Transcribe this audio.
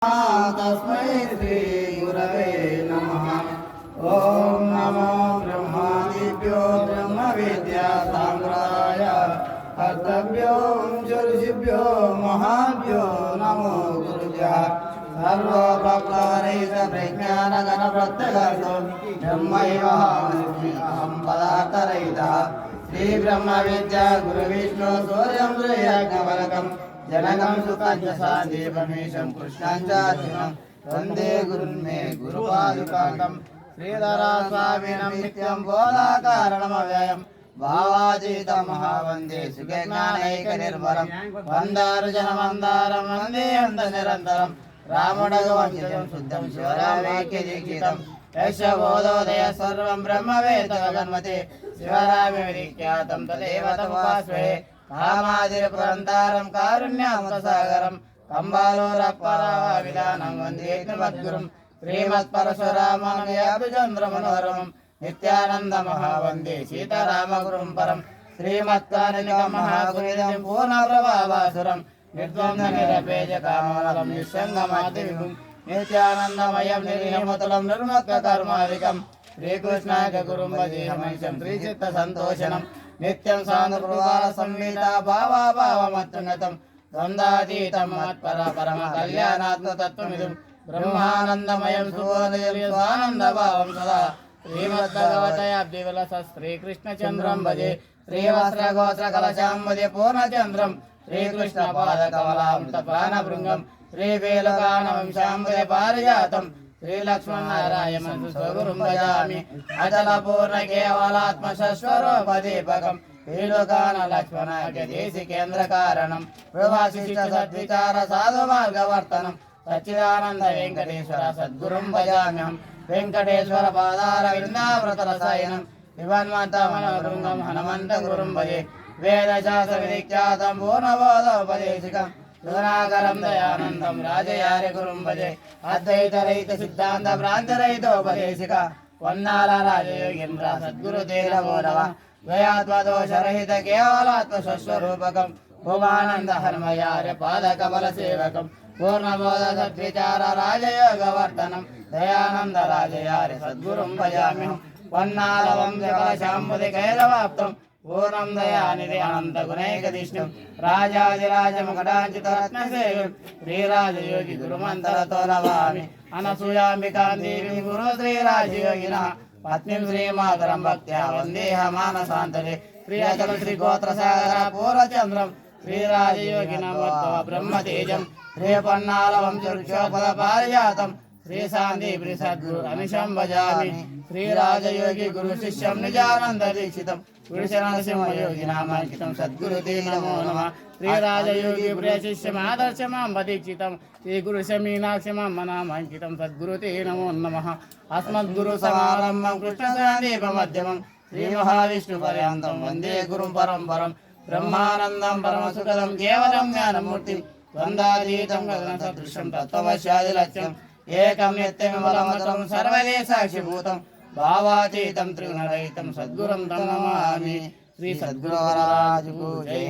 तस्मै श्री गुरवे नमः। ओम नमो ब्रह्मादिभ्यो ब्रह्म विद्या सांप्रदाय कर्तव्यो ऋषिभ्यो महाभ्यो नमो गुरुभ्यः। सर्वभक्तरहित प्रज्ञान गण प्रत्यगर्तो ब्रह्मैवाहं पदार्थरहितः श्री ब्रह्म विद्या गुरु विष्णु सूर्यं यज्ञवरकम् जनकं सुखं च शान्तिपरमेशं कृष्णं च अर्जुनं वन्दे गुरुन्मे गुरुपादुकान्तं श्रीधरा स्वामिनं नित्यं बोधाकारणमव्ययं भावातीतं महावन्दे सुखज्ञानैकनिर्मलं वन्दारुजनमन्दारं वन्देऽन्तनिरन्तरं रामडगवञ्चितं शुद्धं शिवरामेक्यदीक्षितं यस्य बोधोदय सर्वं ब्रह्मवेदगन्मते शिवरामेविख्यातं तदेव तमुपास्महे कामादिरपुरन्तारं कारुण्यामृतसागरं कम्बालोरपराविधानं वन्दे मद्गुरुं श्रीमत्परशुरामनयाभिचन्द्रमनोरमं नित्यानन्दमहावन्दे सीतारामगुरुं परं श्रीमत्कारुणिकमहागुरुं पूर्णप्रभावासुरं निर्द्वन्द्वनिरपेजकामलं निःसङ्गमादिविभुं नित्यानन्दमयं निर्मतुलं निर्मत्कर्मादिकं श्रीकृष्णायकगुरुं भजेऽहमैशं श्रीचित्तसन्तोषणं नित्यं सानुप्रवाह संहिता भावाभावमत्युन्नतं द्वन्द्वातीतं मत्परम कल्याणात्मतत्त्वमिदं ब्रह्मानन्दमयं सुवोदयस्वानन्दभावं सदा श्रीमद्भगवतयाब्धिविलस श्रीकृष्णचन्द्रं भजे श्रीवस्त्रगोत्रकलशां भजे पूर्णचन्द्रं श्रीकृष्णपादकमलामृतपानभृङ्गं श्रीवेलकानवंशां भजे पारिजातं श्रीलक्ष्मणनारायणं स्वगुरुं भजामि अचलपूर्णकेवलात्मशस्वरूपदीपकं श्रीलोकानलक्ष्मणाख्यदेशिकेन्द्रकारणं प्रवासिष्ठसद्विचार साधुमार्गवर्तनं सच्चिदानन्द वेङ्कटेश्वर सद्गुरुं भजाम्यहं वेङ्कटेश्वरपादारविन्दावृतरसायनं विवन्मतमनोभृङ्गं हनुमन्तगुरुं भजे वेदशास्त्रविख्यातं पूर्णबोधोपदेशिकं गुणाकरं दयानन्दं राजयार्य गुरुं भजे अद्वैतरहित सिद्धान्त भ्रान्तिरहितोपदेशिक वन्नाल राजयोगीन्द्र सद्गुरुदेवो नमः द्वयात्मदोषरहित केवलात्मस्वरूपकं भुवानन्द हनुमयार्य पादकमलसेवकं पूर्णबोध सद्विचार राजयोगवर्तनं दयानन्द राजयार्य सद्गुरुं भजाम्यहं वन्नाल वंशकलशाम्बुधि कैरवाप्तं पूर्णं दयानिधि अनन्तगुणैकदिष्णुं राजाधिराजमकटाञ्चितरत्नसेविं श्रीराजयोगी गुरुमन्तरतो नमामि अनसूयाम्बिकां देवीं गुरु श्रीराजयोगिनः पत्नीं श्रीमातरं भक्त्या वन्देहमानसान्तरे प्रियतम श्रीगोत्रसागर पूर्णचन्द्रं श्रीराजयोगिनं ब्रह्मतेजं श्रीपन्नालवंशवृक्षोपदपारिजातं श्रीशान्ति सद्गुरु अनिशं भजामि श्रीराजयोगी गुरुशिष्यं निजानन्ददीक्षितं गुरुशरणसिंहयोगिनामाङ्कितं सद्गुरुते नमो नमः श्रीराजयोगी प्रियशिष्यमादर्शमां दीक्षितं श्रीगुरुशमीनाक्षमां मनामाङ्कितं सद्गुरुते नमो नमः अस्मद्गुरुसमारम्भं कृष्णसान्दीपमध्यमं श्रीमहाविष्णुपर्यन्तं वन्दे गुरुं परं ब्रह्मानन्दं परमसुखदं केवलं ज्ञानमूर्तिं द्वन्द्वातीतं गगनसदृशं तत्त्वमस्यादिलक्ष्यम् एकं नित्यमिमलमतं सर्वदेशाक्षिभूतं भावातीतं त्रिगुणरहितं सद्गुरुं तं नमामि। श्री सद्गुरु महाराज को जय।